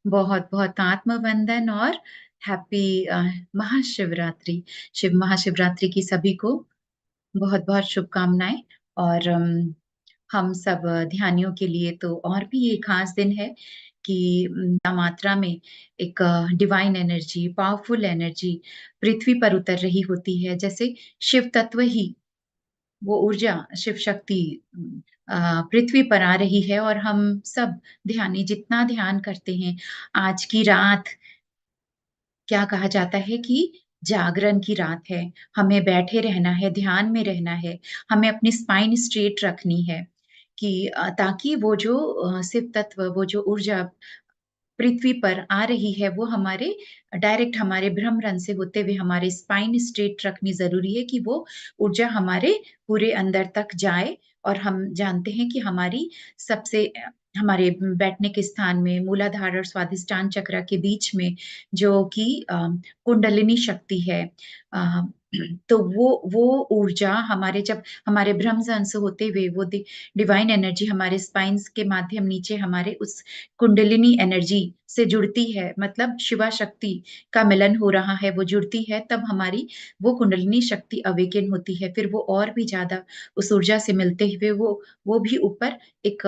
बहुत-बहुत आत्मवंदन और हैप्पी महाशिवरात्रि। शिव महाशिवरात्रि की सभी को बहुत-बहुत शुभकामनाएँ और हम सब ध्यानियों के लिए तो और भी ये खास दिन है कि मात्रा में एक डिवाइन एनर्जी, पावरफुल एनर्जी पृथ्वी पर उतर रही होती है। जैसे शिव तत्व ही वो ऊर्जा, शिव शक्ति पृथ्वी पर आ रही है और हम सब ध्यानी जितना ध्यान करते हैं, आज की रात क्या कहा जाता है कि जागरण की रात है, हमें बैठे रहना है, ध्यान में रहना है, हमें अपनी स्पाइन स्ट्रेट रखनी है कि ताकि वो जो शिव तत्व, वो जो ऊर्जा पृथ्वी पर आ रही है, वो हमारे डायरेक्ट हमारे भ्रमरंध्र से होते हुए हमारे स्पाइन स्ट्रेट रखनी ज़रूरी है कि वो ऊर्जा हमारे पूरे अंदर तक जाए और हम जानते हैं कि हमारी सबसे हमारे बैठने के स्थान में मूलाधार और स्वादिष्टान चक्र के बीच में जो कि कुंडलिनी शक्ति है अ, तो वो ऊर्जा हमारे जब हमारे भ्रमरंध्र से होते हुए वो डिवाइन एनर्जी हमारे स्पाइन्स के माध्यम नीचे हमारे उस कुंडलिनी एनर्जी से जुड़ती है मतलब शिवा शक्ति का मिलन हो रहा है, वो जुड़ती है तब हमारी वो कुंडलिनी शक्ति अवेकन होती है। फिर वो और भी ज़्यादा उस ऊर्जा से मिलते हुए वो भी ऊपर एक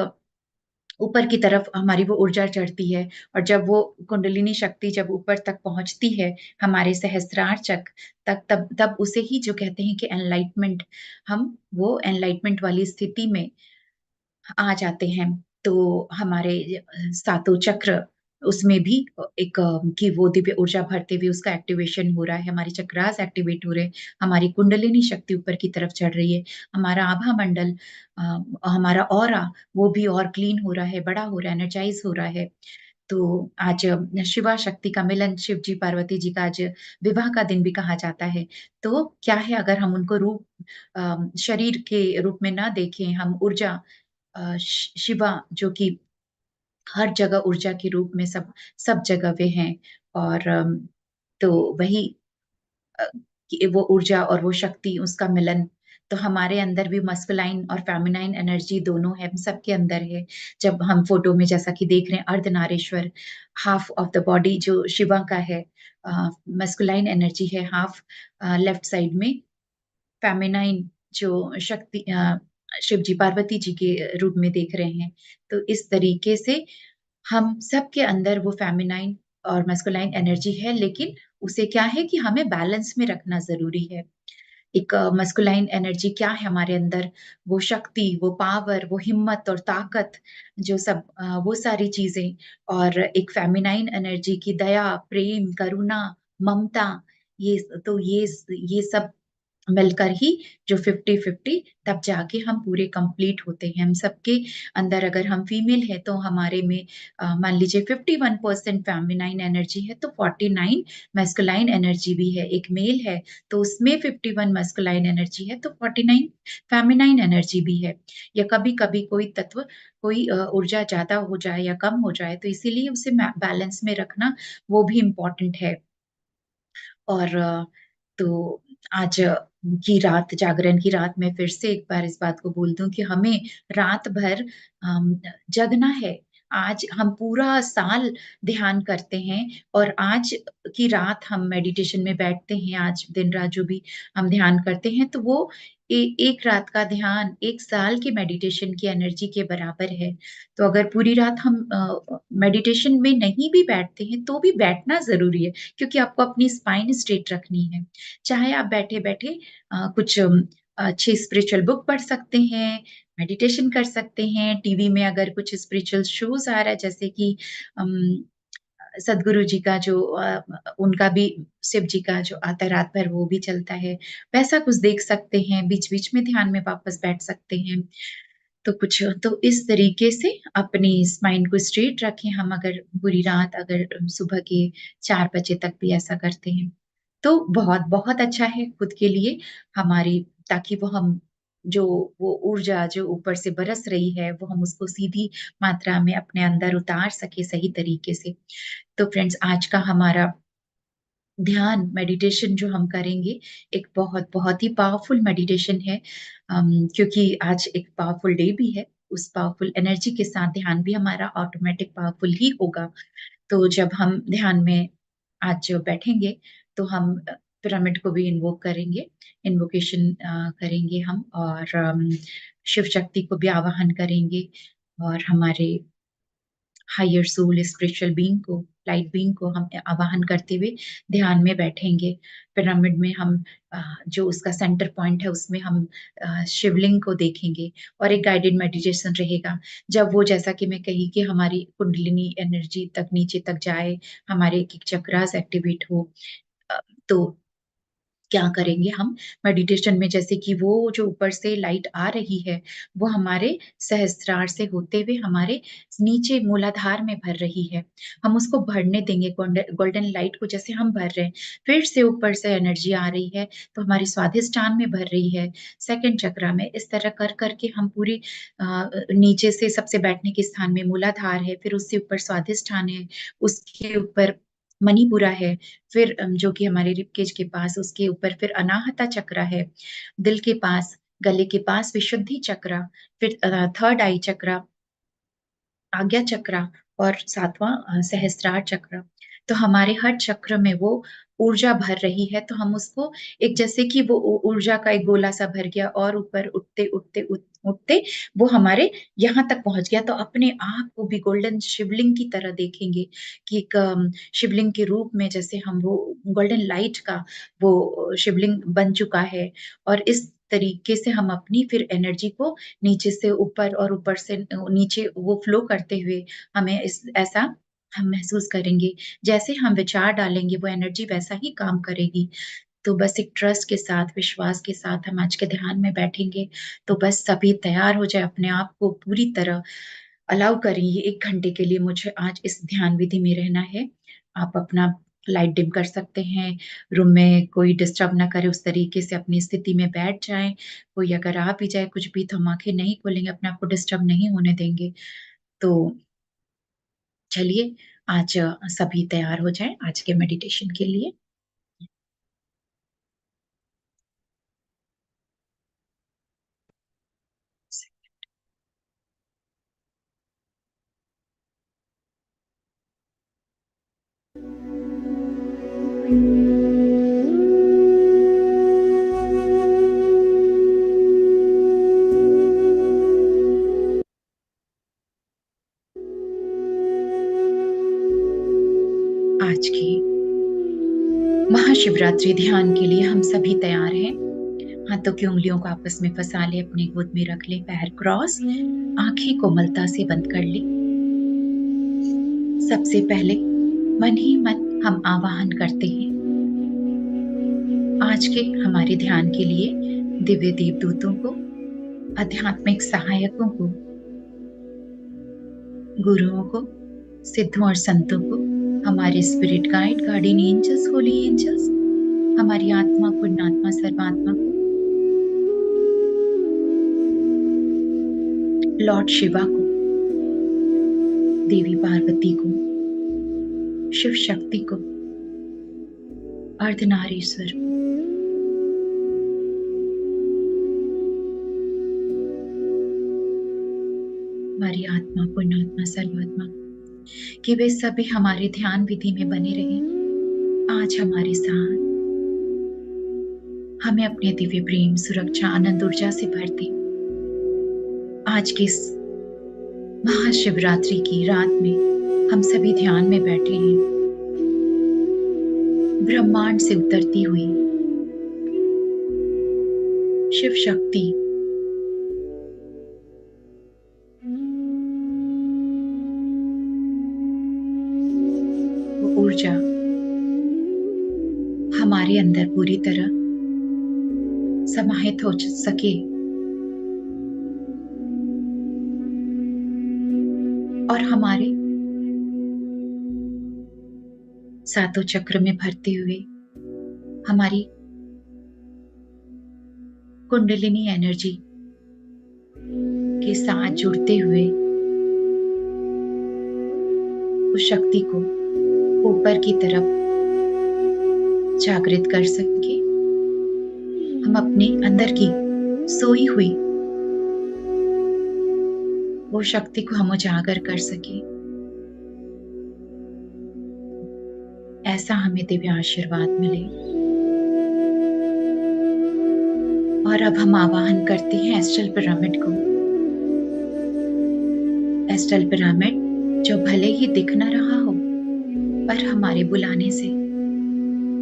ऊपर की तरफ हमारी वो ऊर्जा चढ़ती है और जब वो कुंडलिनी शक्ति जब ऊपर तक पहुँचती है, हमारे सहस्त्रार चक्र तक तब तब उसे ही जो कहते हैं कि एनलाइटमेंट हम वो एनलाइटमेंट वाली स्थिति में आ जाते हैं। तो हमारे सातों चक्र उसमें भी एक कि वो दिव्य ऊर्जा भरते हुए उसका एक्टिवेशन हो रहा है, हमारे चक्रास एक्टिवेट हो रहे हैं, हमारी कुंडलिनी शक्ति ऊपर की तरफ चढ़ रही है, हमारा आभा मंडल हमारा ऑरा वो भी और क्लीन हो रहा है, बड़ा हो रहा है, एनर्जाइज़ हो रहा है। तो आज शिवा शक्ति का मिलन शिव जी, पार्वती जी का आज विवाह का दिन भी कहा जाता है। तो क्या है अगर हम उनको शरीर के रूप में ना देखें, हम ऊर्जा शिवा जो कि हर जगह ऊर्जा के रूप में सब जगह वे हैं और तो वही अ, कि वो ऊर्जा और वो शक्ति उसका मिलन तो हमारे अंदर भी मस्कुलाइन और फेमिनाइन एनर्जी दोनों है, हम सबके अंदर है। जब हम फ़ोटो में जैसा कि देख रहे हैं Ardhanarishvara, half of the body जो शिवा का है मस्कुलाइन एनर्जी है, हाफ लेफ्ट साइड में फेमिनाइन जो शक्ति शिव जी, पार्वती जी के रूप में देख रहे हैं। तो इस तरीके से हम सबके अंदर वो फेमिनाइन और मैस्कुलाइन एनर्जी है, लेकिन उसे क्या है कि हमें बैलेंस में रखना ज़रूरी है। एक मैस्कुलाइन एनर्जी क्या है हमारे अंदर, वो शक्ति, वो पावर, वो हिम्मत और ताकत जो वो सारी चीज़ें और एक फेमिनाइन एनर्जी की दया, प्रेम, करुणा, ममता, ये सब मिलकर ही जो 50-50 तब जाके हम पूरे कंप्लीट होते हैं। हम सबके अंदर अगर हम फीमेल हैं तो हमारे में मान लीजिए 51% फेमिनाइन एनर्जी है तो 49 मैस्कुलाइन एनर्जी भी है। एक मेल है तो उसमें 51 मैस्कुलाइन एनर्जी है तो 49 फेमिनाइन एनर्जी भी है। या कभी-कभी कोई तत्व कोई ऊर्जा ज़्यादा हो जाए या कम हो जाए तो इसीलिए उसे बैलेंस में रखना वो भी इम्पोर्टेंट है। और तो आज की रात जागरण की रात मैं फिर से एक बार इस बात को बोल दूँ कि हमें रात भर जगना है। आज हम पूरा साल ध्यान करते हैं और आज की रात हम मेडिटेशन में बैठते हैं, आज दिन-रात जो भी हम ध्यान करते हैं, तो वो एक रात का ध्यान 1 साल की मेडिटेशन की एनर्जी के बराबर है। तो अगर पूरी रात हम मेडिटेशन में नहीं भी बैठते हैं, तो भी बैठना ज़रूरी है। क्योंकि आपको अपनी स्पाइन स्ट्रेट रखनी है। चाहे आप बैठे-बैठे कुछ अच्छी स्पिरिचुअल बुक पढ़ सकते हैं, मेडिटेशन कर सकते हैं, टीवी में अगर कुछ स्पिरिचुअल शोज़ आ रहा है जैसे कि अम, सद्गुरु जी का जो उनका भी शिव जी का जो आता है रात भर वो भी चलता है। वैसा कुछ देख सकते हैं, बीच-बीच में ध्यान में वापस बैठ सकते हैं। तो इस तरीके से अपनी इस माइंड को स्ट्रेट रखें हम अगर पूरी रात अगर सुबह के 4 बजे तक भी ऐसा करते हैं, तो बहुत-बहुत अच्छा है खुद के लिए हमारी ताकि जो वो ऊर्जा जो ऊपर से बरस रही है, वो हम उसको सीधी मात्रा में अपने अंदर उतार सकें सही तरीके से। तो फ्रेंड्स आज का हमारा ध्यान मेडिटेशन जो हम करेंगे, एक बहुत-बहुत ही पावरफुल मेडिटेशन है क्योंकि आज एक पावरफुल डे भी है, उस पावरफुल एनर्जी के साथ ध्यान भी हमारा ऑटोमेटिक पावरफुल ही होगा। तो जब हम ध्यान में आज जो बैठेंगे, तो हम पिरामिड को भी इन्वोक करेंगे, इन्वोकेशन करेंगे हम और शिव शक्ति को भी आवाहन करेंगे और हमारे हायर सोल स्पिरिचुअल बीइंग को, लाइट बीइंग को हम आवाहन करते हुए ध्यान में बैठेंगे। पिरामिड में हम जो उसका सेंटर पॉइंट है उसमें हम शिवलिंग को देखेंगे और एक गाइडेड मेडिटेशन रहेगा। जब वो जैसा कि मैं कही कि हमारी कुंडलिनी एनर्जी तक नीचे तक जाए, हमारे एक-एक चक्रास एक्टिवेट हो तो क्या करेंगे हम मेडिटेशन में जैसे कि वो जो ऊपर से लाइट आ रही है, वो हमारे सहस्त्रार से होते हुए हमारे नीचे मूलाधार में भर रही है। हम उसको भरने देंगे गोल्डन लाइट को जैसे हम भर रहे हैं, फिर से ऊपर से एनर्जी आ रही है, तो हमारी स्वादिष्टान में भर रही है, सेकंड चक्रा में। इस तरह कर के हम पूरी नीचे से सबसे बैठने के स्थान में मूलाधार है, फिर उससे ऊपर स्वादिष्ठान है, उसके ऊपर मणिपुरा है, फिर जो कि हमारे रिबकेज के पास उसके ऊपर फिर अनाहता चक्र है, दिल के पास, गले के पास विशुद्धि चक्र, फिर थर्ड आई चक्र, आज्ञा चक्र और 7वां सहस्त्रार चक्र। तो हमारे हर चक्र में वो ऊर्जा भर रही है, तो हम उसको एक जैसे कि वो ऊर्जा का एक गोला-सा भर गया और ऊपर उठते वो हमारे यहाँ तक पहुँच गया, तो अपने आप को भी गोल्डन शिवलिंग की तरह देखेंगे कि एक शिवलिंग के रूप में जैसे हम वो गोल्डन लाइट का वो शिवलिंग बन चुका है और इस तरीके से हम अपनी फिर एनर्जी को नीचे से ऊपर और ऊपर से नीचे वो फ्लो करते हुए हमें इस ऐसा हम महसूस करेंगे। जैसे हम विचार डालेंगे वो एनर्जी वैसा ही काम करेगी। तो बस एक ट्रस्ट के साथ, विश्वास के साथ हम आज के ध्यान में बैठेंगे, तो बस सभी तैयार हो जाए अपने आप को पूरी तरह अलाउ करिए 1 घंटे के लिए मुझे आज इस ध्यान विधि में रहना है। आप अपना लाइट डिम कर सकते हैं, रूम में कोई डिस्टर्ब ना करे उस तरीके से अपनी स्थिति में बैठ जाएँ। कोई अगर आ भी जाए कुछ भी तो हम आँखें नहीं खोलेंगे, अपने आप को डिस्टर्ब नहीं होने देंगे। तो चलिए आज सभी तैयार हो जाएँ आज के मेडिटेशन के लिए। आज की महाशिवरात्रि ध्यान के लिए हम सभी तैयार हैं। हाथों की उँगलियों को आपस में फँसा लें, अपनी गोद में रख लें, पैर क्रॉस, आँखें कोमलता से बंद कर लें। सबसे पहले मन ही मन हम आवाहन करते हैं आज के हमारे ध्यान के लिए दिव्य देवदूतों को, आध्यात्मिक सहायकों को, गुरुओं को, सिद्धों और संतों को, हमारे spirit guide, guardian angels, holy angels, हमारी आत्मा, पुण्यात्मा, सर्वात्मा को, लॉर्ड शिवा को, देवी पार्वती को, शिव शक्ति को, अर्धनारीश्वर को, हमारी आत्मा, पुण्यात्मा, सर्वात्मा कि वे सभी हमारे ध्यान विधि में बने रहें आज हमारे साथ। हमें अपने दिव्य प्रेम, सुरक्षा, आनंद, ऊर्जा से भर दें। आज की इस महाशिवरात्रि की रात में हम सभी ध्यान में बैठे हैं। ब्रह्मांड से उतरती हुई शिव शक्ति वो ऊर्जा हमारे अंदर पूरी तरह समाहित हो सके और हमारे सातों चक्र में भरते हुए हमारी कुंडलिनी एनर्जी के साथ जुड़ते हुए उस शक्ति को ऊपर की तरफ जागृत कर सके। हम अपने अंदर की सोई हुई वो शक्ति को हम उजागर कर सके। ऐसा हमें दिव्य आशीर्वाद मिले। और अब हम आवाहन करते हैं एस्ट्रल पिरामिड को। एस्ट्रल पिरामिड जो भले ही दिख न रहा हो, पर हमारे बुलाने से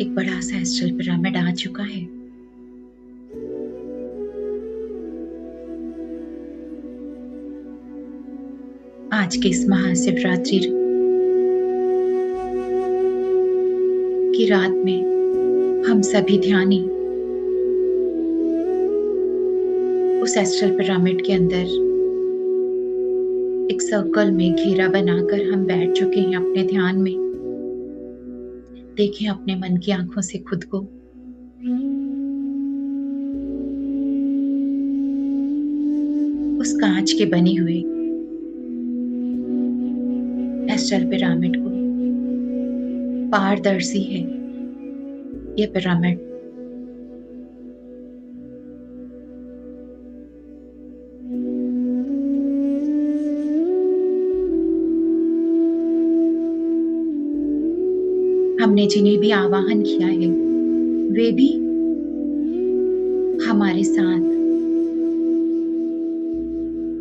एक बड़ा सा एस्ट्रल पिरामिड आ चुका है। आज के इस महाशिवरात्रि की रात में हम सभी ध्यानी उस एस्ट्रल पिरामिड के अंदर एक सर्कल में घेरा बनाकर हम बैठ चुके हैं अपने ध्यान में। देखें अपने मन की आंखों से खुद को। उस कांच के बने हुए एस्ट्रल पिरामिड को। पारदर्शी है ये पिरामिड। हमने जिन्हें भी आवाहन किया है वे भी हमारे साथ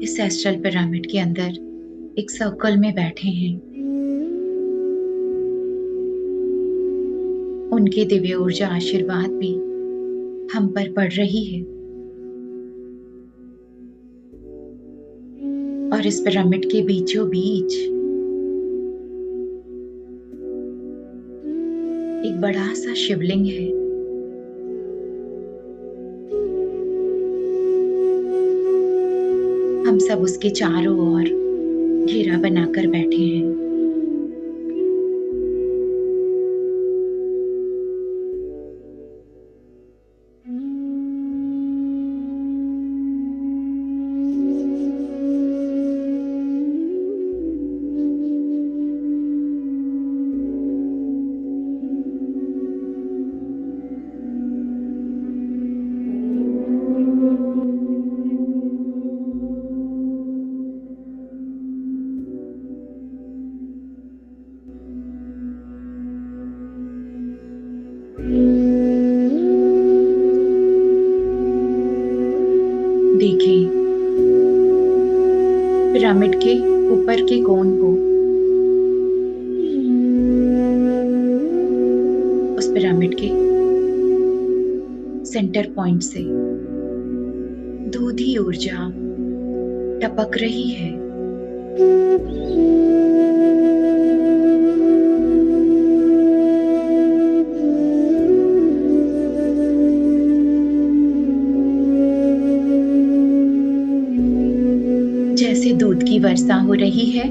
इस एस्ट्रल पिरामिड के अंदर एक सर्कल में बैठे हैं। उनके दिव्य ऊर्जा आशीर्वाद भी हम पर पड़ रही है। और इस पिरामिड के बीचों बीच एक बड़ा सा शिवलिंग है। हम सब उसके चारों ओर घेरा बनाकर बैठे हैं। देखें पिरामिड के ऊपर के कोण को। उस पिरामिड के सेंटर पॉइंट से दूधी ऊर्जा टपक रही है। जैसे दूध की वर्षा हो रही है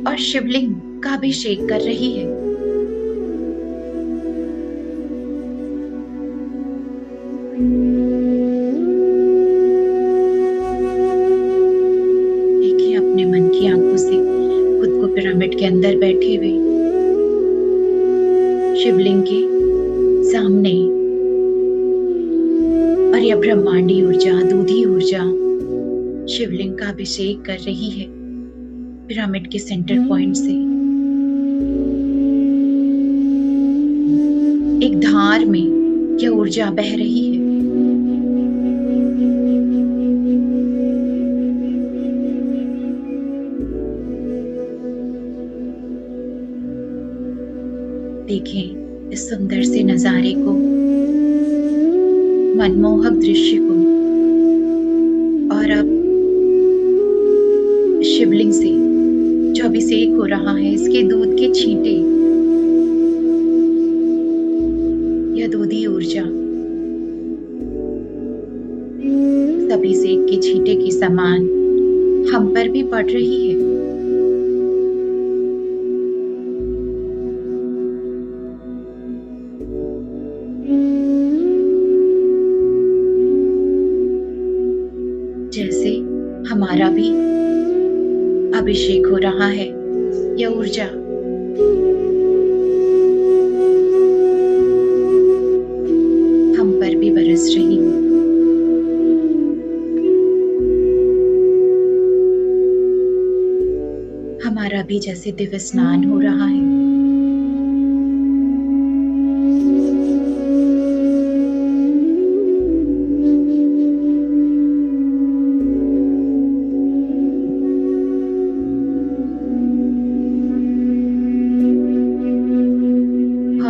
और शिवलिंग का अभिषेक कर रही है। देखिए अपने मन की आंखों से खुद को पिरामिड के अंदर बैठे हुए शिवलिंग के सामने। और यह ब्रह्मांडी ऊर्जा, दूधी ऊर्जा शिवलिंग का अभिषेक कर रही है पिरामिड के सेंटर पॉइंट से। एक धार में यह ऊर्जा बह रही है। देखें इस सुंदर से नजारे को, मनमोहक दृश्य को। और अब शिवलिंग से जो अभिषेक हो रहा है, इसके दूध के छींटे, यह दूधी ऊर्जा इस अभिषेक के छींटे के समान हम पर भी पड़ रही है। जैसे हमारा भी अभिषेक हो रहा है, यह ऊर्जा हम पर भी बरस रही है। हमारा भी जैसे दिव्य स्नान हो रहा है,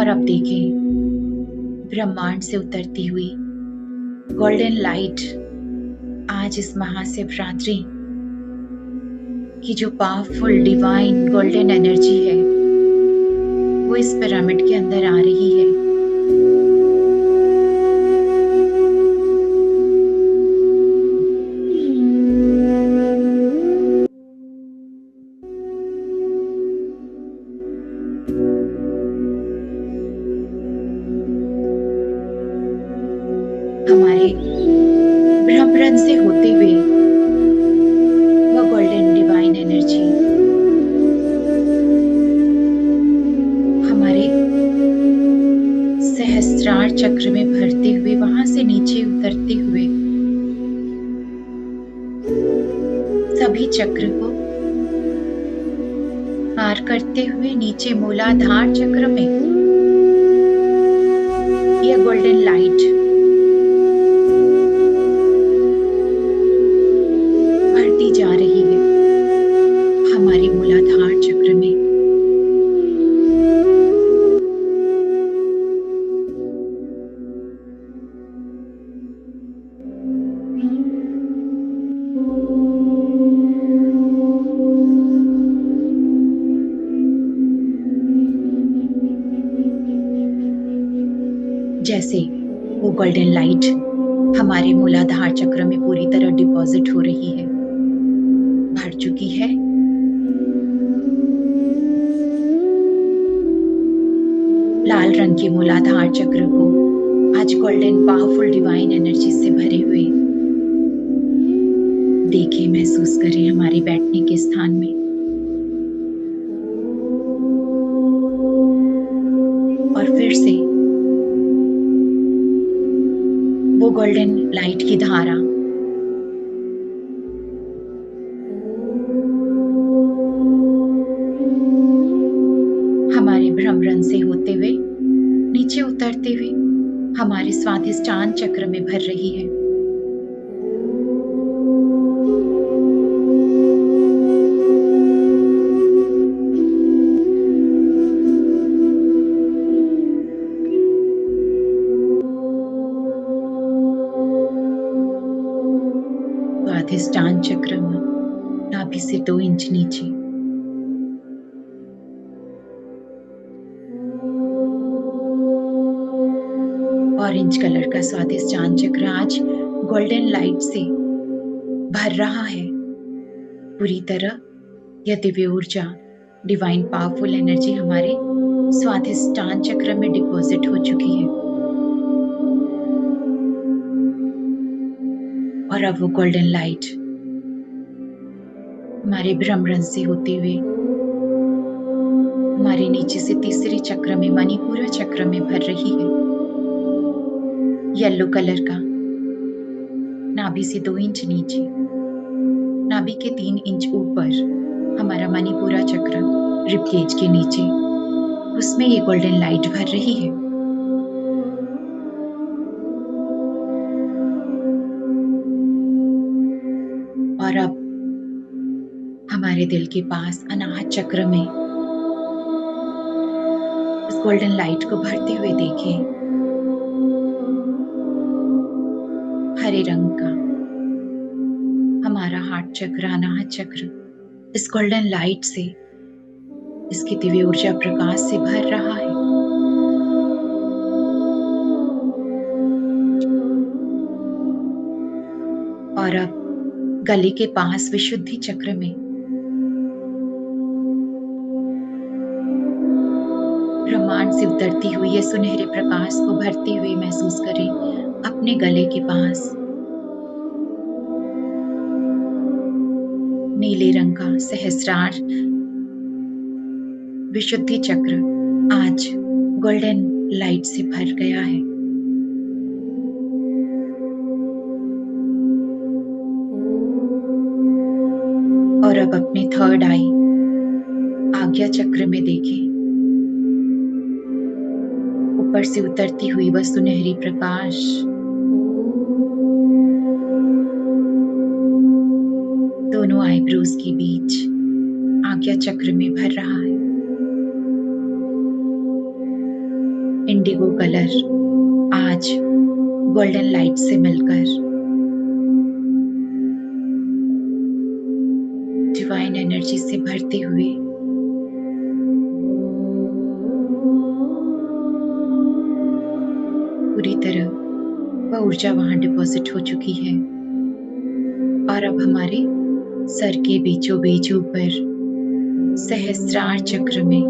और अब देखें ब्रह्मांड से उतरती हुई गोल्डन लाइट आज इस महाशिवरात्रि की जो पावरफुल डिवाइन गोल्डन एनर्जी है वो इस पिरामिड के अंदर आ रही है। हमारे ब्रह्मरंध्र से होते हुए वह गोल्डन डिवाइन एनर्जी हमारे सहस्त्रार चक्र में भरते हुए वहां से नीचे उतरते हुए सभी चक्र को पार करते हुए नीचे मूलाधार चक्र में यह गोल्डन लाइट बढ़ती जा रही है हमारे मूलाधार चक्र में। जैसे वो गोल्डन लाइट हमारे मूलाधार चक्र में पूरी तरह डिपॉजिट हो रही है, भर चुकी है। लाल रंग के मूलाधार चक्र को आज गोल्डन पावरफुल डिवाइन एनर्जी से भरे हुए देखें, महसूस करें हमारे बैठने के स्थान में। और फिर से वो गोल्डन लाइट की धारा हमारे ब्रह्मरंध्र से होते हुए नीचे उतरते हुए हमारे स्वाधिष्ठान चक्र में भर रही है। स्वाधिष्ठान चक्र में नाभि से 2 इंच नीचे ऑरेंज कलर का स्वाधिष्ठान चक्र आज गोल्डन लाइट से भर रहा है पूरी तरह। यह दिव्य ऊर्जा डिवाइन पावरफुल एनर्जी हमारे स्वाधिष्ठान चक्र में डिपॉजिट हो चुकी है और अब वो गोल्डन लाइट हमारे ब्रह्मरंध्र से होते हुए हमारे नीचे से तीसरे चक्र में मणिपुरा चक्र में भर रही है। येलो कलर का नाभि से 2 इंच नीचे, नाभि के 3 इंच ऊपर हमारा मणिपुरा चक्र रिबकेज के नीचे, उसमें ये गोल्डन लाइट भर रही है। और अब हमारे दिल के पास अनाहत चक्र में इस गोल्डन लाइट को भरते हुए देखें। हरे रंग का हमारा हार्ट चक्र, अनाहत चक्र इस गोल्डन लाइट से, इसकी दिव्य ऊर्जा प्रकाश से भर रहा है। और अब गले के पास विशुद्धि चक्र में ब्रह्मांड से उतरती हुई ये सुनहरे प्रकाश को भरते हुए महसूस करें अपने गले के पास। नीले रंग का सहस्रार विशुद्धि चक्र आज गोल्डन लाइट से भर गया है। और अब अपने थर्ड आई आज्ञा चक्र में देखें, ऊपर से उतरती हुई वह सुनहरी प्रकाश दोनों आईब्रोज के बीच आज्ञा चक्र में भर रहा है। इंडिगो कलर आज गोल्डन लाइट से मिलकर डिवाइन एनर्जी से भरते हुए पूरी तरह वह ऊर्जा वहां डिपॉजिट हो चुकी है और अब हमारे सर के बीचों बीच ऊपर सहस्त्रार चक्र में,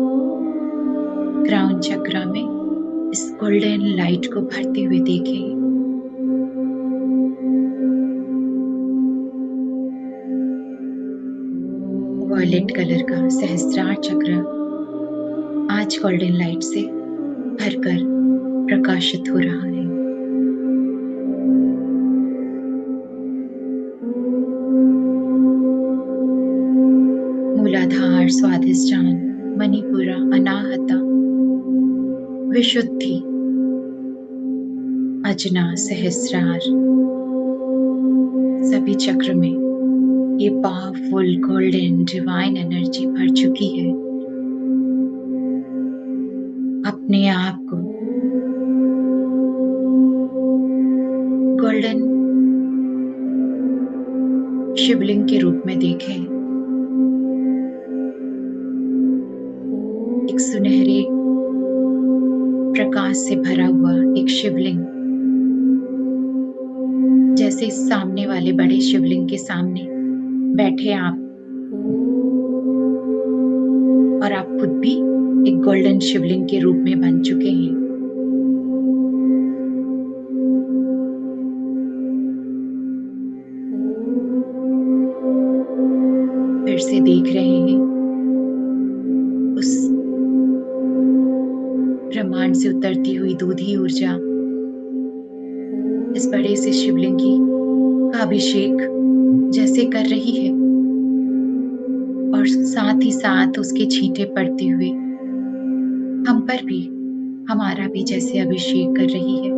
क्राउन चक्र में इस गोल्डन लाइट को भरते हुए देखें। वॉयलेट कलर का सहस्त्रार चक्र आज गोल्डन लाइट से भरकर प्रकाशित हो रहा है। मूलाधार, स्वाधिष्ठान, मणिपुरा, अनाहता, विशुद्धि, अजना, सहस्रार, सभी चक्र में ये पावरफुल गोल्डन डिवाइन एनर्जी भर चुकी है। अपने आप को गोल्डन शिवलिंग के रूप में देखें। एक सुनहरे प्रकाश से भरा हुआ एक शिवलिंग, जैसे सामने वाले बड़े शिवलिंग के सामने बैठे आप, और आप खुद भी एक गोल्डन शिवलिंग के रूप में बन चुके हैं। फिर से देख रहे हैं उस ब्रह्मांड से उतरती हुई दूधी ऊर्जा इस बड़े से शिवलिंग का अभिषेक जैसे कर रही है, और साथ ही साथ उसके छींटे पड़ते हुए हम पर भी, हमारा भी जैसे अभिषेक कर रही है,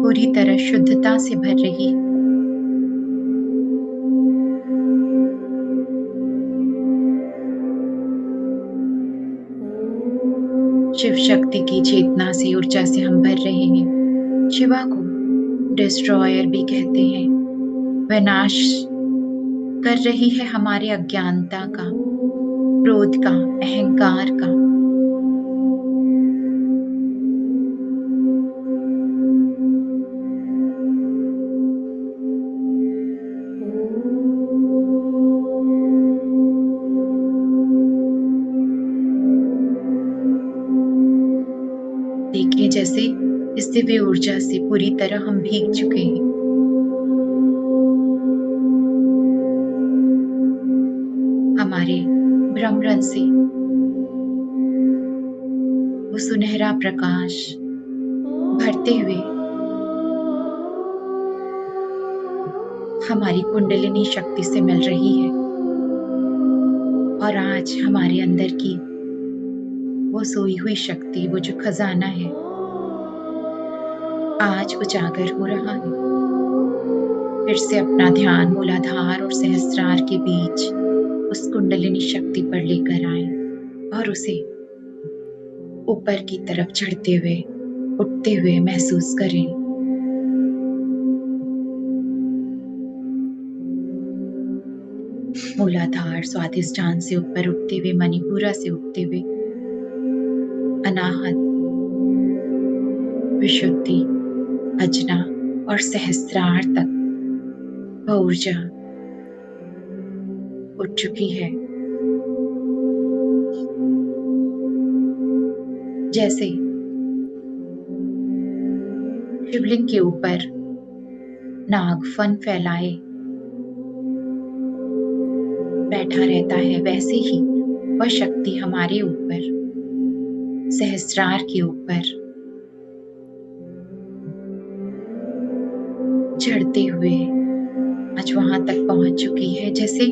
पूरी तरह शुद्धता से भर रही है। शिव शक्ति की चेतना से, ऊर्जा से हम भर रहे हैं। शिवा को डिस्ट्रॉयर भी कहते हैं। विनाश कर रही है हमारे अज्ञानता का, क्रोध का, अहंकार का। देखिए जैसे इस दिव्य ऊर्जा से पूरी तरह हम भीग चुके हैं। हमारे ब्रह्मरंध्र से वो सुनहरा प्रकाश भरते हुए हमारी कुंडलिनी शक्ति से मिल रही है, और आज हमारे अंदर की वो सोई हुई शक्ति, वो जो खजाना है, आज उजागर हो रहा है। फिर से अपना ध्यान मूलाधार और सहस्त्रार के बीच उस कुंडलिनी शक्ति पर लेकर आए और उसे ऊपर की तरफ चढ़ते हुए, उठते हुए महसूस करें। मूलाधार स्वाधिष्ठान से ऊपर उठते हुए, मणिपुरा से उठते हुए अनाहत, विशुद्धि, अजना और सहस्त्रार तक वह ऊर्जा उठ चुकी है। जैसे शिवलिंग के ऊपर नाग फन फैलाए बैठा रहता है, वैसे ही वह शक्ति हमारे ऊपर, सहस्त्रार के ऊपर चढ़ते हुए आज वहां तक पहुंच चुकी है। जैसे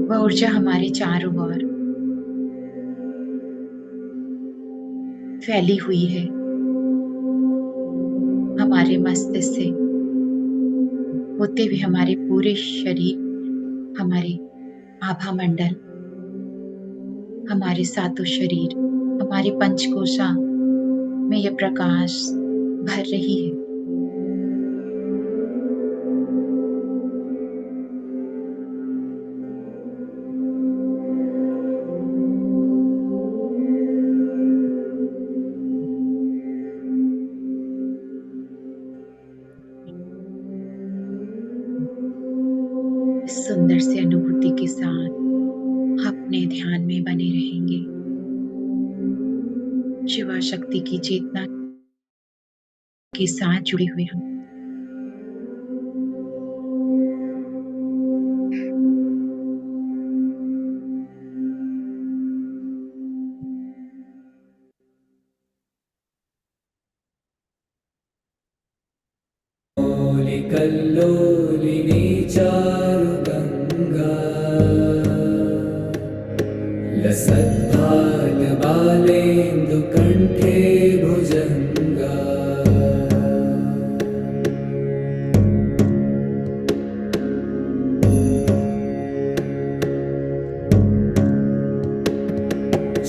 वह ऊर्जा हमारे चारों ओर फैली हुई है, हमारे मस्तिष्क से होते हुए हमारे पूरे शरीर, हमारे आभा मंडल, हमारे सातों शरीर, हमारे पंचकोशा, में ये प्रकाश भर रही है। इस सुंदर सी अनुभूति के साथ अपने ध्यान में बने रहेंगे। शिवा शक्ति की चेतना के साथ जुड़े हुए हम। कल्लोलिनी चारुगङ्गा लसद्भालबालेन्दुकण्ठे भुजङ्गा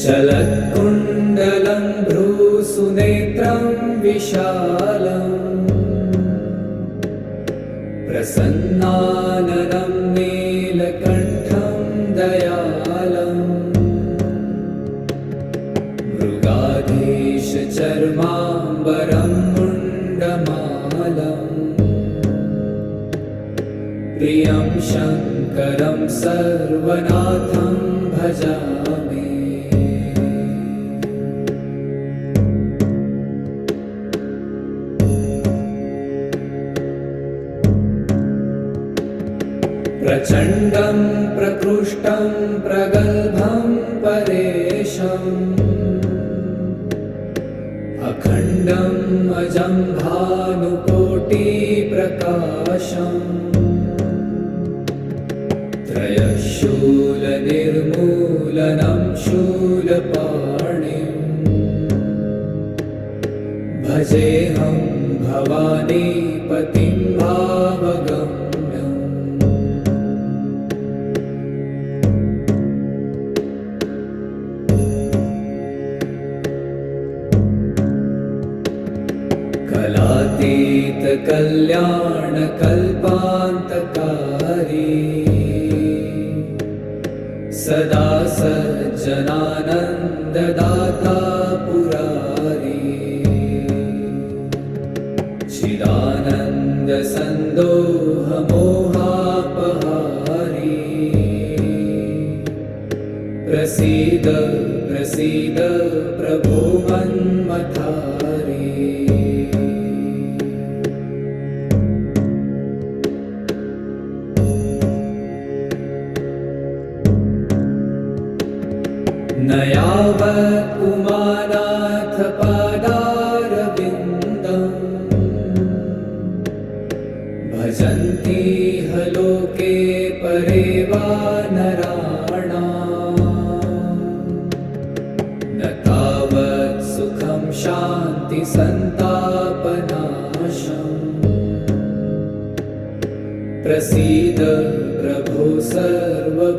चलत्कुण्डलं भ्रूसुनेत्रं विशालम् प्रसन्नाननं नीलकण्ठं दयालम् मृगाधीशचर्माम्बरं मुण्डमालम् प्रियं शङ्करं सर्वनाथं भजामि। प्रचण्डं प्रकृष्टं प्रगल्भं परेशम् अखण्डम् अजं भानुकोटिप्रकाशम् त्रयशूलनिर्मूलनं शूलपाणिम् भजेऽहं भवानीपतिं भावगम् कलातीतकल्याणकल्पान्तकारी सदा सज्जनानन्ददाता पुरारी चिदानन्दसन्दोहमोहापहारी प्रसीद प्रसीद प्रभो मन्मथारी। न यावत् उमानाथ पादारविन्दम् भजन्ति ह लोके परे वा नराणाम् न तावत् सुखं शान्ति सन्तापनाशम् प्रसीद प्रभो सर्वभूताधिवासम्।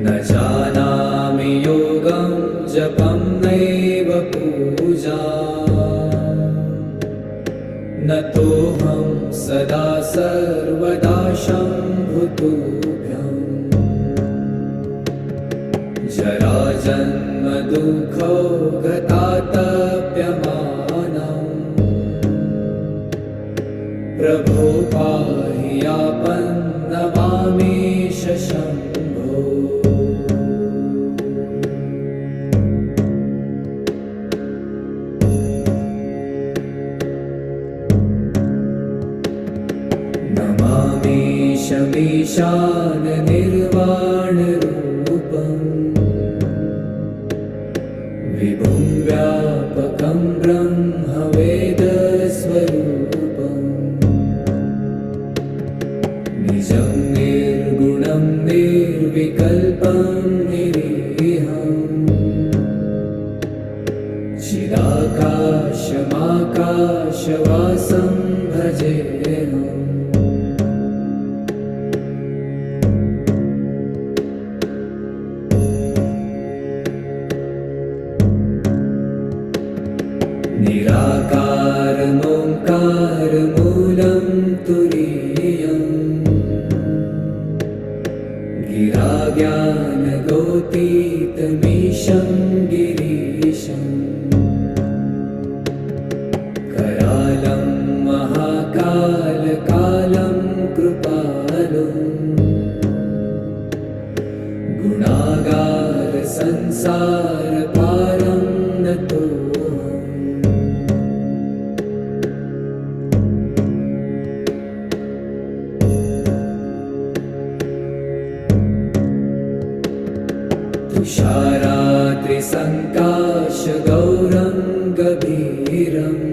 न जानामि योगं जपं नैव पूजा न तोऽहं सदा सर्वदा शम्भुतुभ्यम् जराजन्म दुःखो गतातप्यमानम् प्रभो पाहि आपन्नमामीश शम्भो। नमामीशमीशान निर्वाणरूपम् विभुं व्यापकं ब्रह्मवेदस्वरूपम् निजं निर्गुणं निर्विकल्पं निरीहम् चिदाकाशमव्यक्तं निराकाशमाकाशवासं भजेऽहम् निराकारमोङ्कारमूलं तुरीयम् गिराज्ञानगोतीतमीशं गिरीशम् करालं महाकालकालं कृपालुं गुणागारसंसारपारं नतोऽहम् तुषाराद्रिसङ्काशगौरं गभीरम्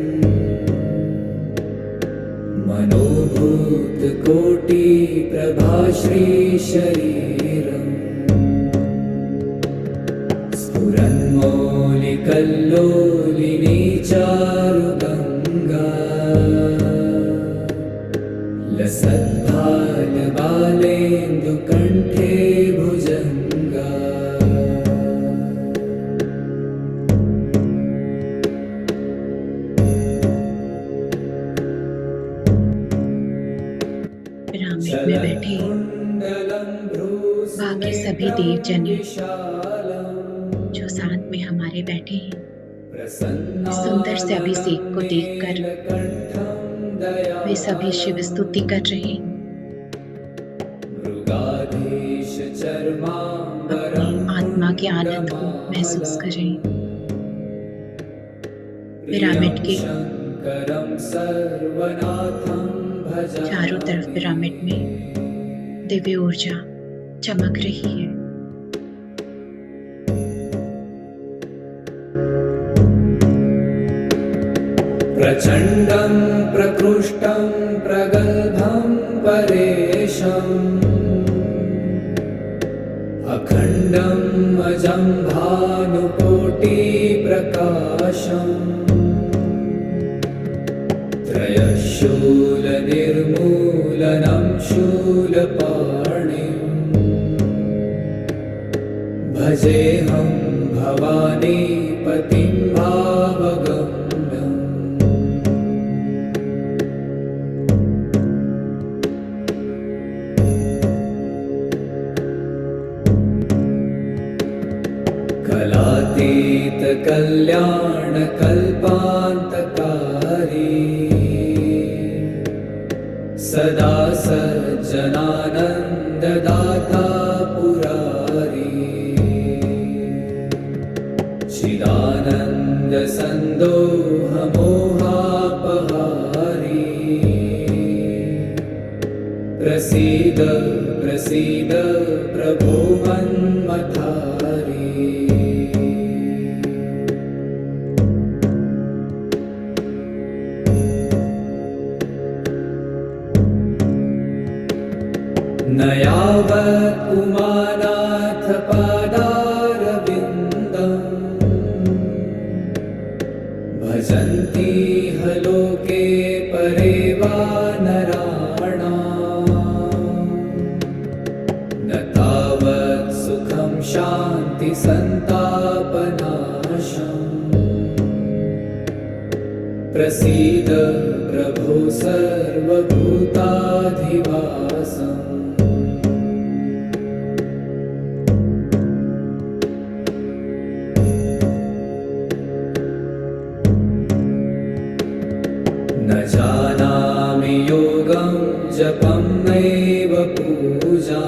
मनोभूतकोटिप्रभाश्रीशरीरम् स्फुरन्मौलिकल्लोलिनी चारुगङ्गा लसद्भालबालेन्दुकण्ठे भुजङ्गा पिरामिड में बैठे बाकी सभी देवजन जो साथ में हमारे बैठे हैं, इस सुंदर से अभिषेक को देखकर वे सभी शिव स्तुति कर रहे हैं। अपनी आत्मा के आनंद को महसूस करें। पिरामिड के चारों तरफ पिरामिड में दिव्य ऊर्जा चमक रही है। प्रचण्डं प्रकृष्टं प्रगल्भं परेशम् अखण्डम् अजं भानुकोटिप्रकाशम् त्रयशूलनिर्मूलनं शूलपाणिम् भजेऽहं भवानीपतिं भावगम्यम् कलातीतकल्याणकल्पान्तकारी सदा सज्जनानन्ददाता पुरारी चिदानन्दसन्दोहमोहापहारी प्रसीद प्रसीद प्रभो मन्मथारी न यावत् उमानाथ पादारविन्दम् भजन्ति ह लोके परे वा नराणाम् न तावत् सुखं शान्ति सन्तापनाशम् प्रसीद प्रभो सर्वभूताधिवासम् न जानामि योगं जपं नैव पूजा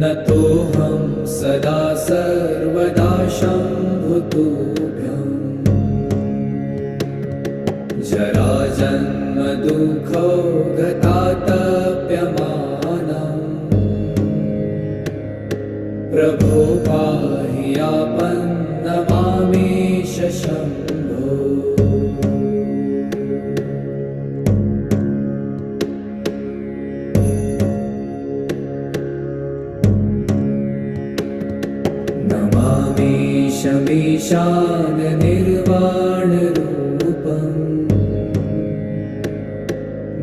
न तोऽहं सदा सर्वदा शम्भुतुभ्यम् जराजन्म दुःखौ गतातप्यमानम् प्रभो पाहि आपन्नमामीश शम्भो नमामीशमीशानपदारविन्दम् ज्ञाननिर्वाणरूपम्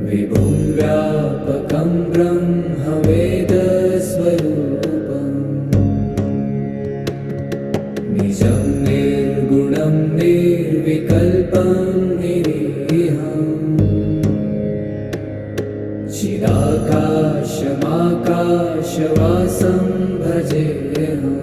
विभुं व्यापकं ब्रह्मवेदस्वरूपम् निजं निर्गुणं निर्विकल्पं निरीहम् चिदाकाशमाकाशवासं भजेऽहम्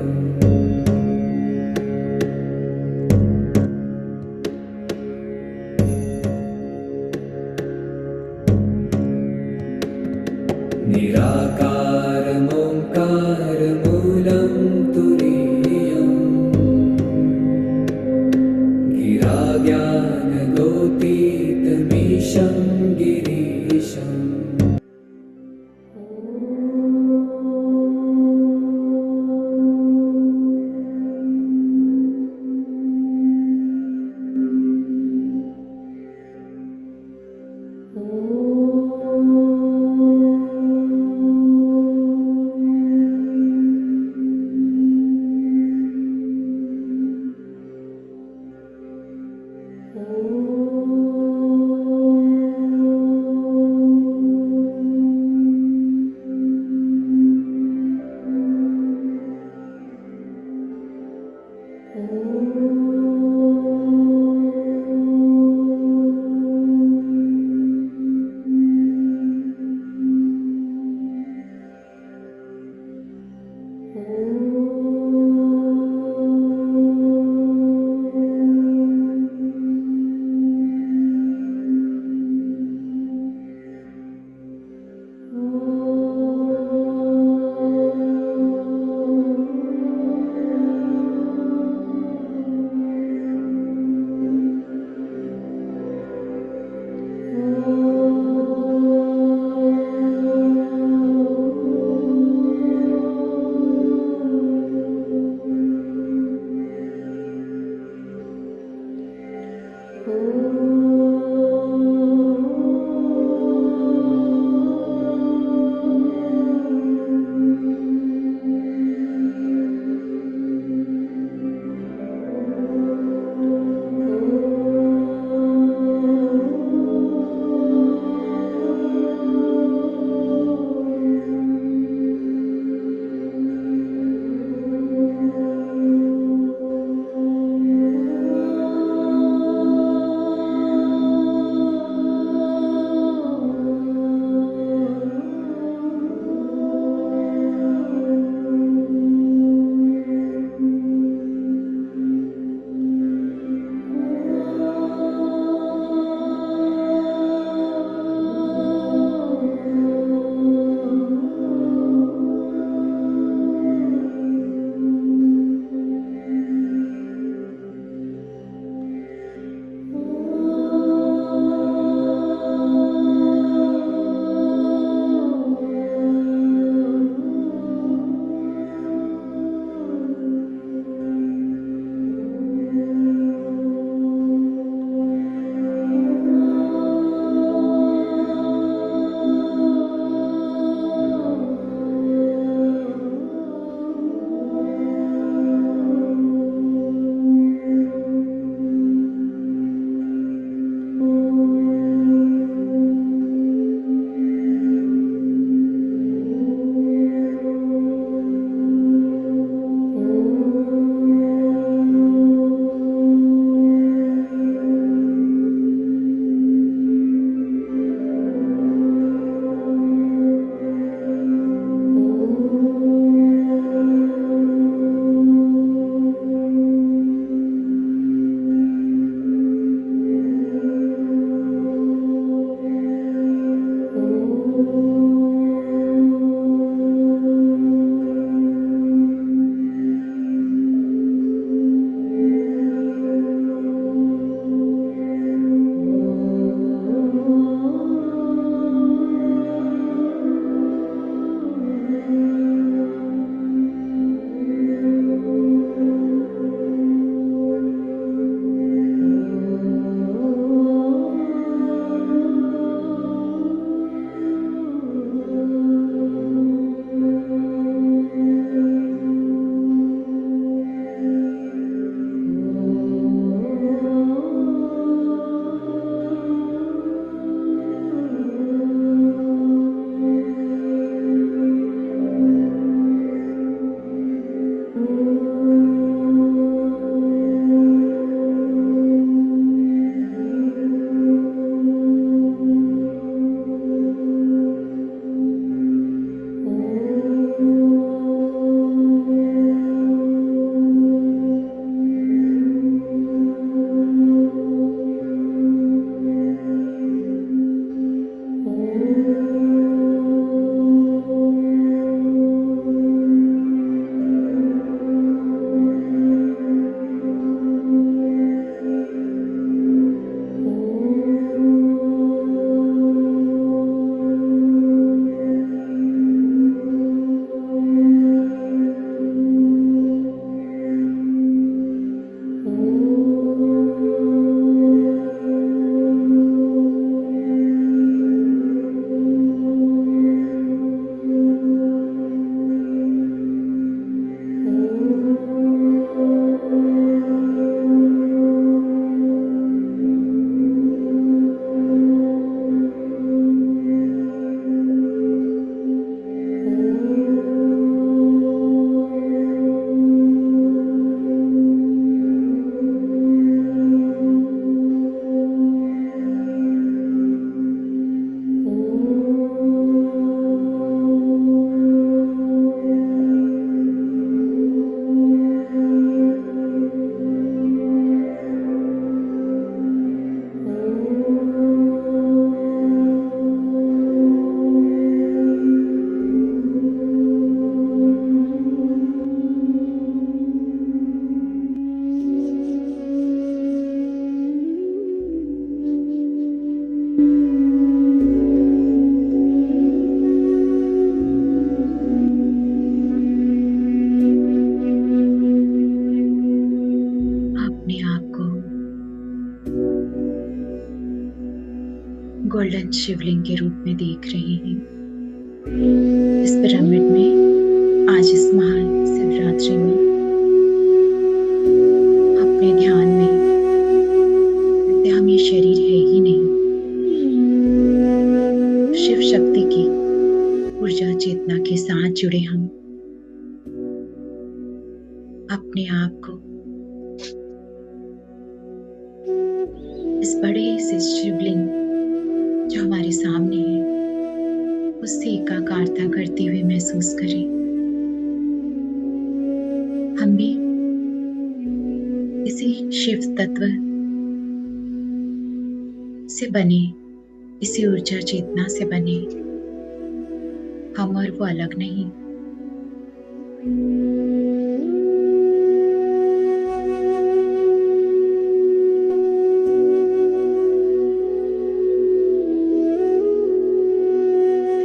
निराकारमोङ्कारमूलं तुरीयम् गिराज्ञानगोतीतमीशं गिरीशम् गोल्डन शिवलिंग के रूप में देख रहे हैं। इस पिरामिड में आज इस महाशिवरात्रि में अपने ध्यान में हम ये शरीर है ही नहीं, शिव शक्ति की ऊर्जा चेतना के साथ जुड़े हम अपने आप को इस बड़े से शिवलिंग जो हमारे सामने है उससे एकाकारता करते हुए महसूस करें। हम भी इसी शिव तत्व से बने, इसी ऊर्जा चेतना से बने, हम और वो अलग नहीं।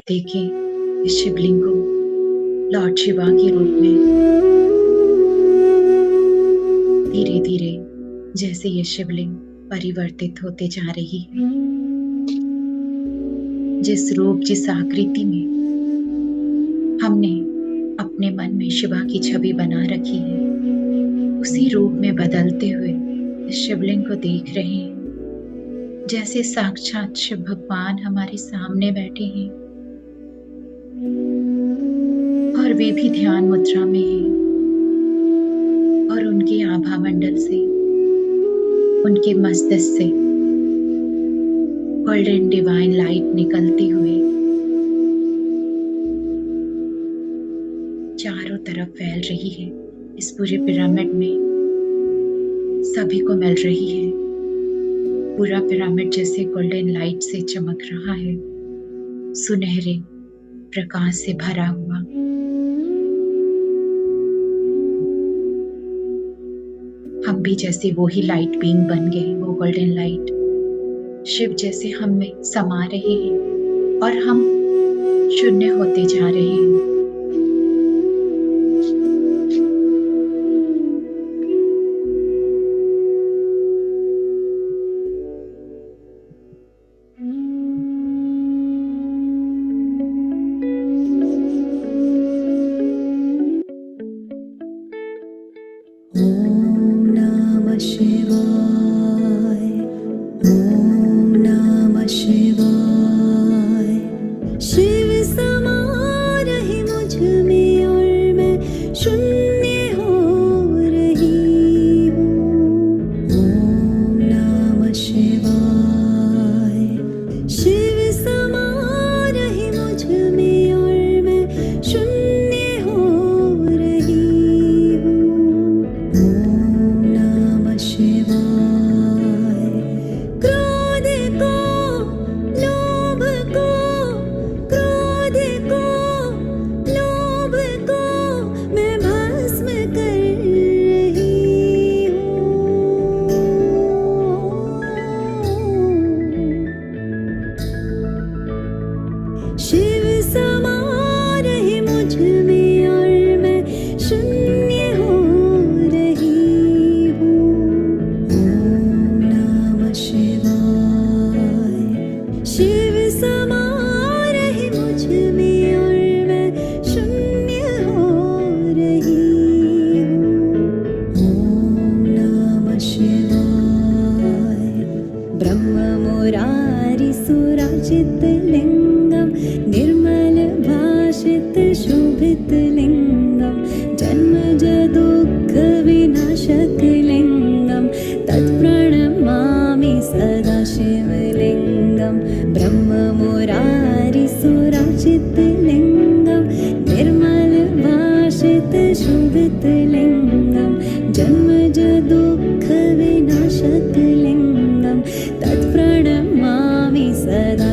देखें इस शिवलिंग को लॉर्ड शिवा के रूप में धीरे धीरे जैसे ये शिवलिंग परिवर्तित होते जा रही है, जिस रूप जिस आकृति में हमने अपने मन में शिवा की छवि बना रखी है उसी रूप में बदलते हुए इस शिवलिंग को देख रहे हैं, जैसे साक्षात शिव भगवान हमारे सामने बैठे हैं और वे भी ध्यान मुद्रा में हैं और उनके आभा मंडल से, उनके मस्तिष्क से गोल्डन डिवाइन लाइट निकलते हुए चारों तरफ फैल रही है। इस पूरे पिरामिड में सभी को मिल रही है। पूरा पिरामिड जैसे गोल्डन लाइट से चमक रहा है, सुनहरे प्रकाश से भरा हुआ। हम भी जैसे वो ही लाइट बीइंग बन गए, वो गोल्डन लाइट शिव जैसे हम में समा रहे हैं और हम शून्य होते जा रहे हैं।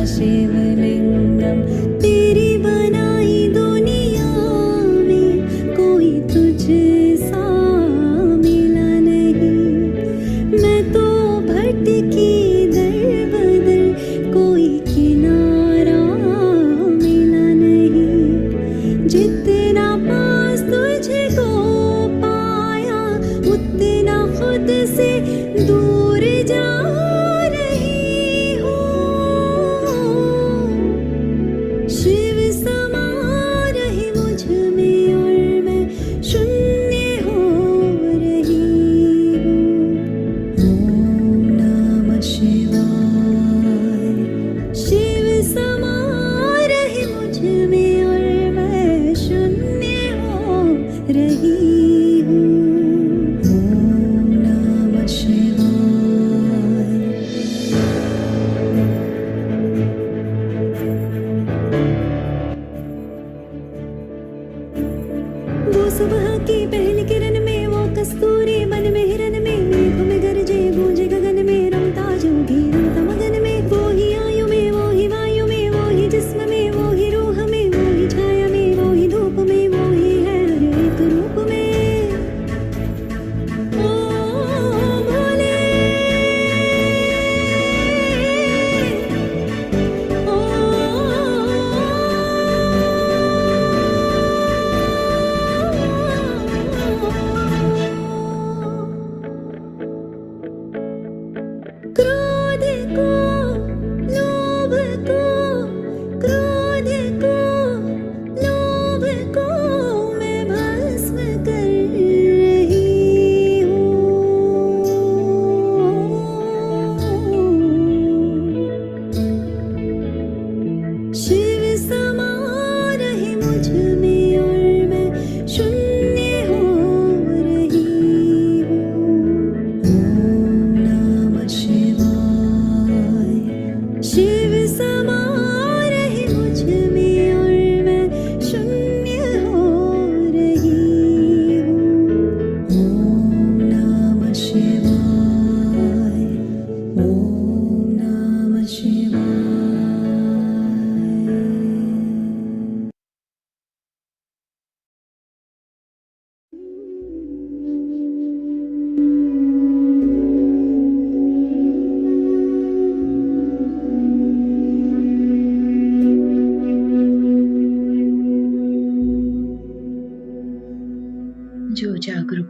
शिव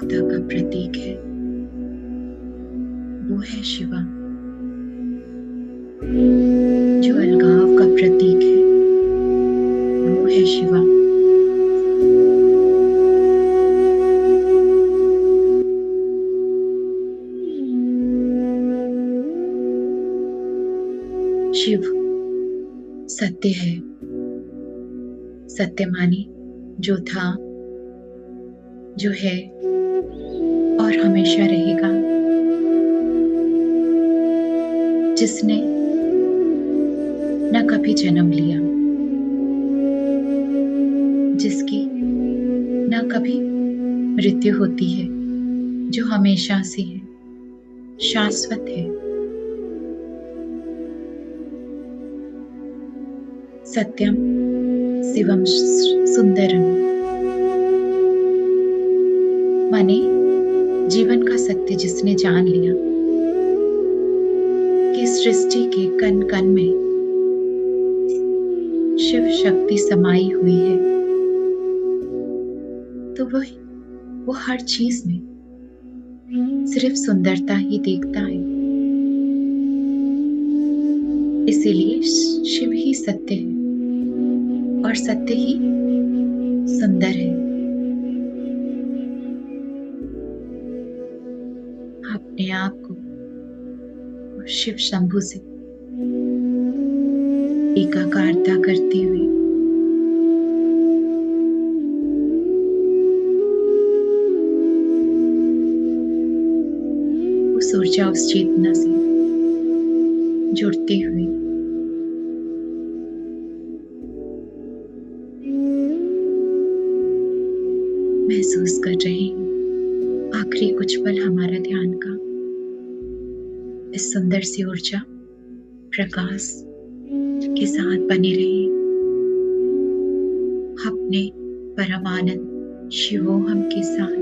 मुक्ता का प्रतीक है, वो है शिवा। जो अलगाव का प्रतीक है, वो है शिवा। शिव सत्य है, सत्य माने जो था, जो है और हमेशा रहेगा, जिसने न कभी जन्म लिया, जिसकी न कभी मृत्यु होती है, जो हमेशा से है, शाश्वत है। सत्यम शिवम सुंदरम माने जीवन का सत्य जिसने जान लिया कि सृष्टि के कण कण में शिव शक्ति समाई हुई है, तो वो हर चीज में सिर्फ सुंदरता ही देखता है। इसीलिए शिव ही सत्य है और सत्य ही सुंदर है। अपने आप को शिव शंभु से एकाकारता करते हुए उस ऊर्जा, उस चेतना से जुड़ते हुए महसूस कर रहे हैं आखिरी कुछ पल हमारा ध्यान का इस सुंदर सी ऊर्जा, प्रकाश के साथ बने रहे अपने परमानंद शिवोहम के साथ।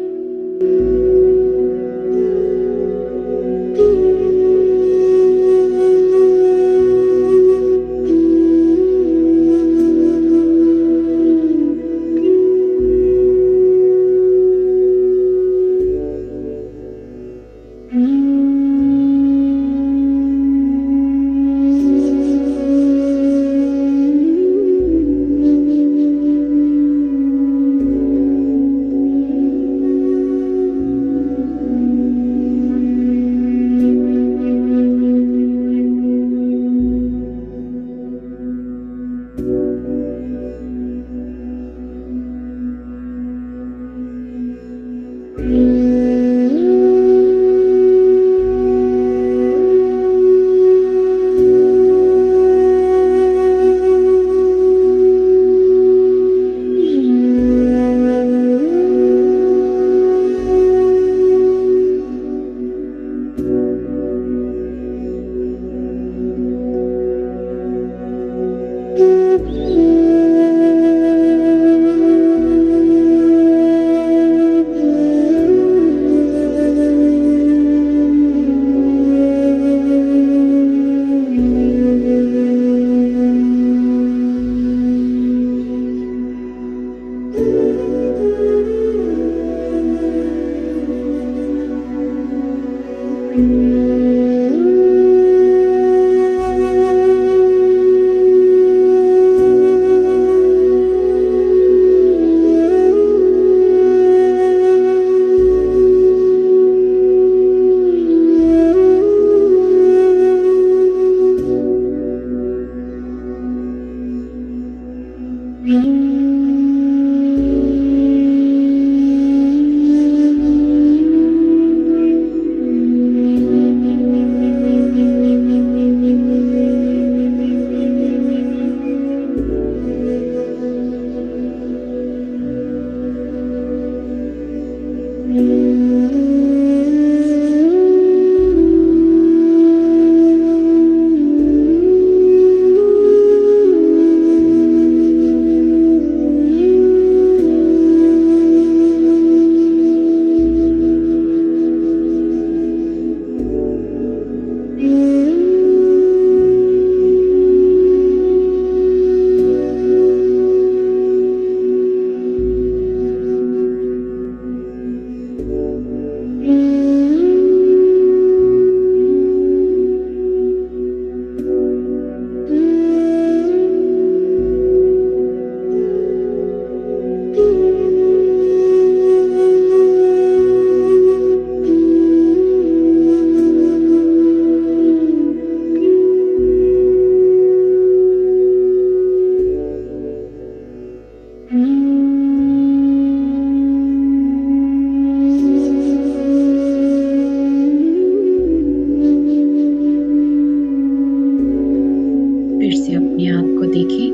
फिर से अपने आप को देखें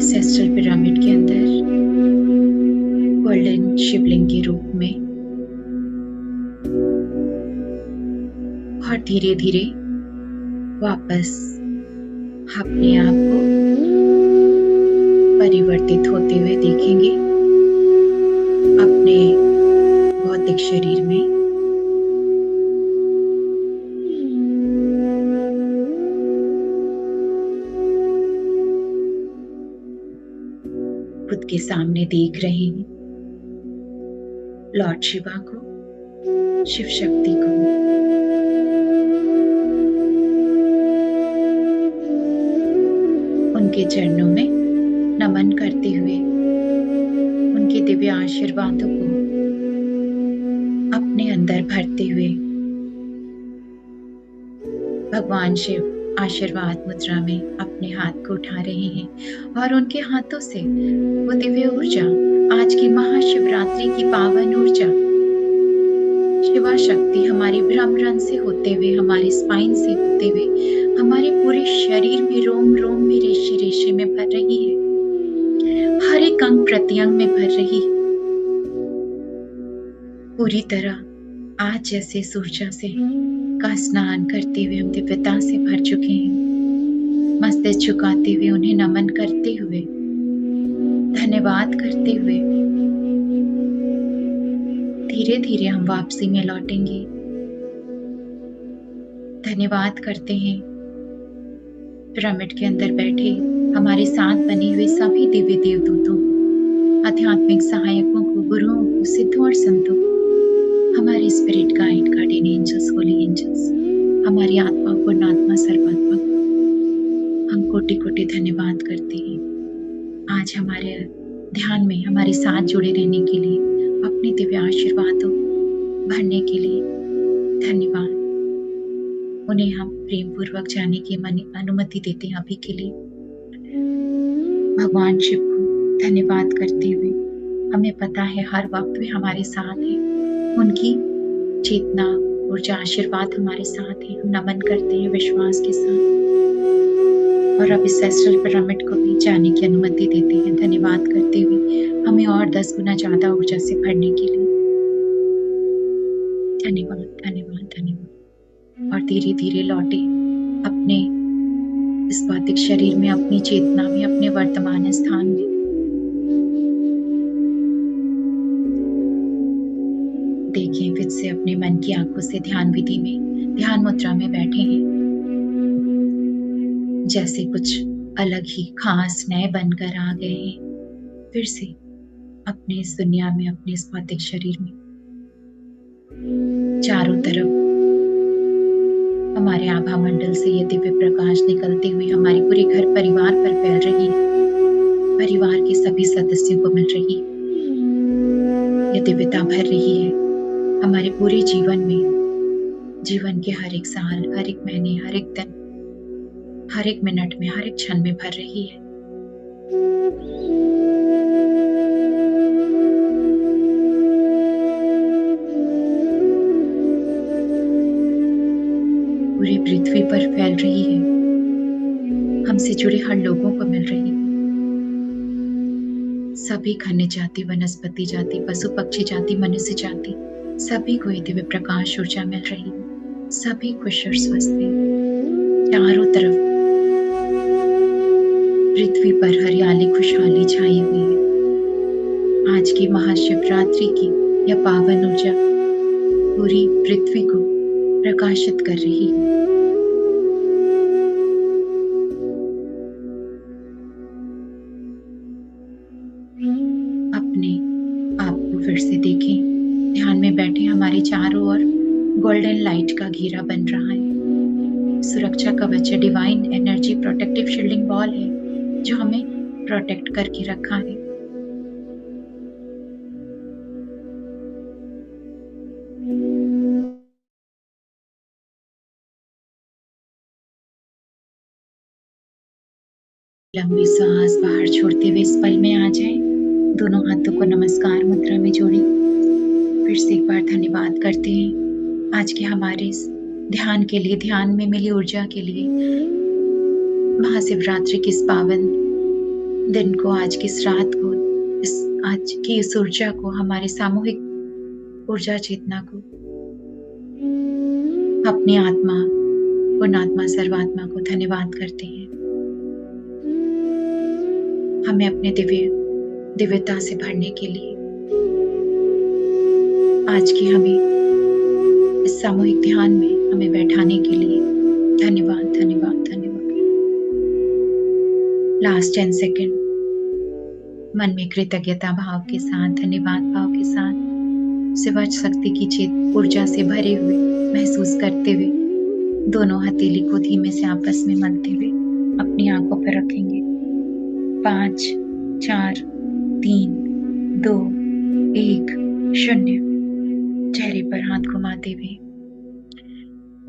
सेस्ट्रल पिरामिड के अंदर गोल्डन शिवलिंग के रूप में, और धीरे धीरे वापस अपने आप को परिवर्तित होते हुए देखेंगे अपने भौतिक शरीर में। खुद के सामने देख रहे हैं लॉर्ड शिवा को, शिव शक्ति को। उनके चरणों में नमन करते हुए उनके दिव्य आशीर्वादों को अपने अंदर भरते हुए भगवान शिव आशीर्वाद मुद्रा में अपने हाथ को उठा रहे हैं और उनके हाथों से वो दिव्य ऊर्जा, आज की महाशिवरात्रि की पावन ऊर्जा, शिवा शक्ति हमारे ब्रह्मरंध्र से होते हुए, हमारे स्पाइन से होते हुए, हमारे पूरे शरीर में रोम रोम में, रेशे रेशे में भर रही है, हर एक अंग प्रत्यंग में भर रही है। पूरी तरह आज जैसे इस ऊर्जा से का स्नान करते हुए हम दिव्यता से भर चुके हैं। मस्तक झुकाते हुए उन्हें नमन करते हुए, धन्यवाद करते हुए धीरे धीरे हम वापसी में लौटेंगे। धन्यवाद करते हैं पिरामिड के अंदर बैठे हमारे साथ बने हुए सभी दिव्य देवदूतों, आध्यात्मिक सहायकों को, गुरुओं को, सिद्धों और संतों, हमारे spirit guide, guardian angels, holy angels, हमारी आत्मा, पूर्णात्मा, सर्वात्मा को हम कोटि कोटि धन्यवाद करते हैं। आज हमारे ध्यान में हमारे साथ जुड़े रहने के लिए, अपने दिव्य आशीर्वादों भरने के लिए धन्यवाद। उन्हें हम प्रेम पूर्वक जाने की अनुमति देते हैं अभी के लिए। भगवान शिव को धन्यवाद करते हुए, हमें पता है हर वक्त वे हमारे साथ हैं, उनकी चेतना, ऊर्जा, आशीर्वाद हमारे साथ है। हम नमन करते हैं विश्वास के साथ और अब इस एस्ट्रल पिरामिड को भी जाने की अनुमति देते हैं, धन्यवाद करते हुए हमें और 10 गुना ज्यादा ऊर्जा से भरने के लिए धन्यवाद, धन्यवाद, धन्यवाद। और धीरे धीरे लौटे अपने इस भौतिक शरीर में, अपनी चेतना में, अपने वर्तमान स्थान में। देखिए फिर से अपने मन की आंखों से ध्यान विधि में, ध्यान मुद्रा में बैठे हैं, जैसे कुछ अलग ही खास नए बनकर आ गए हैं फिर से अपने इस दुनिया में, अपने इस भौतिक शरीर में। चारों तरफ हमारे आभा मंडल से ये दिव्य प्रकाश निकलते हुए हमारे पूरे घर परिवार पर फैल रही है, परिवार के सभी सदस्यों को मिल रही है। ये दिव्यता भर रही है हमारे पूरे जीवन में, जीवन के हर एक साल, हर एक महीने, हर एक दिन, हर एक मिनट में, हर एक क्षण में भर रही है। पूरी पृथ्वी पर फैल रही है, हमसे जुड़े हर लोगों को मिल रही है। सभी खनिज जाति, वनस्पति जाति, पशु पक्षी जाति, मनुष्य जाति, सभी को ये दिव्य प्रकाश ऊर्जा मिल रही है। सभी खुश और स्वस्थ हैं। चारों तरफ पृथ्वी पर हरियाली, खुशहाली छाई हुई है। आज की महाशिवरात्रि की यह पावन ऊर्जा पूरी पृथ्वी को प्रकाशित कर रही है। अपने आप को फिर से देखें, ध्यान में बैठे हमारे चारों ओर गोल्डन लाइट का घेरा बन रहा है। सुरक्षा कवच, divine energy, protective shielding wall है जो हमें प्रोटेक्ट करके रखा है। लंबी सांस बाहर छोड़ते हुए इस पल में आ जाए। दोनों हाथों को नमस्कार मुद्रा में जोड़ें। फिर से एक बार धन्यवाद करते हैं आज के हमारे इस ध्यान के लिए, ध्यान में मिली ऊर्जा के लिए। महाशिवरात्रि की इस पावन दिन को, आज की इस रात को, आज की इस ऊर्जा को, हमारी सामूहिक ऊर्जा चेतना को, अपनी आत्मा, पुण्यात्मा, सर्वात्मा को धन्यवाद करते हैं। हमें अपने दिव्यता से भरने के लिए आज की हमें इस सामूहिक ध्यान में हमें बैठाने के लिए धन्यवाद, धन्यवाद, धन्यवाद। लास्ट 10 सेकेंड मन में कृतज्ञता भाव के साथ, धन्यवाद भाव के साथ, शिव शक्ति की चेत ऊर्जा से भरे हुए महसूस करते हुए दोनों हथेली को धीमे से आपस में मलते हुए अपनी आंखों पर रखेंगे। 5, 4, 3, 2, 1, 0। चेहरे पर हाथ घुमाते हुए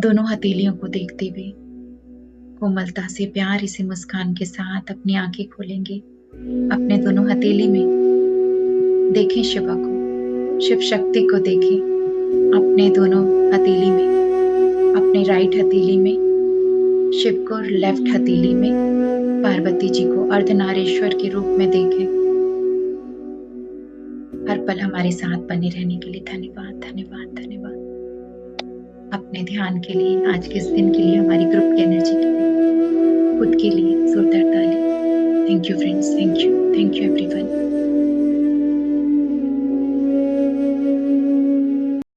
दोनों हथेलियों को देखते हुए कोमलता से प्यारी सी मुस्कान के साथ अपनी आंखें खोलेंगे। अपने दोनों हथेली में देखें शिवा को, शिव शक्ति को देखें। अपने दोनों हथेली में, अपने राइट हथेली में शिव को, लेफ्ट हथेली में पार्वती जी को अर्धनारीश्वर के रूप में देखें। हर पल हमारे साथ बने रहने के लिए धन्यवाद, धन्यवाद, धन्यवाद। अपने ध्यान के लिए, आज के इस दिन के लिए, हमारी ग्रुप की एनर्जी के लिए, खुद के लिए जोरदार ताली। Thank you friends, thank you everyone.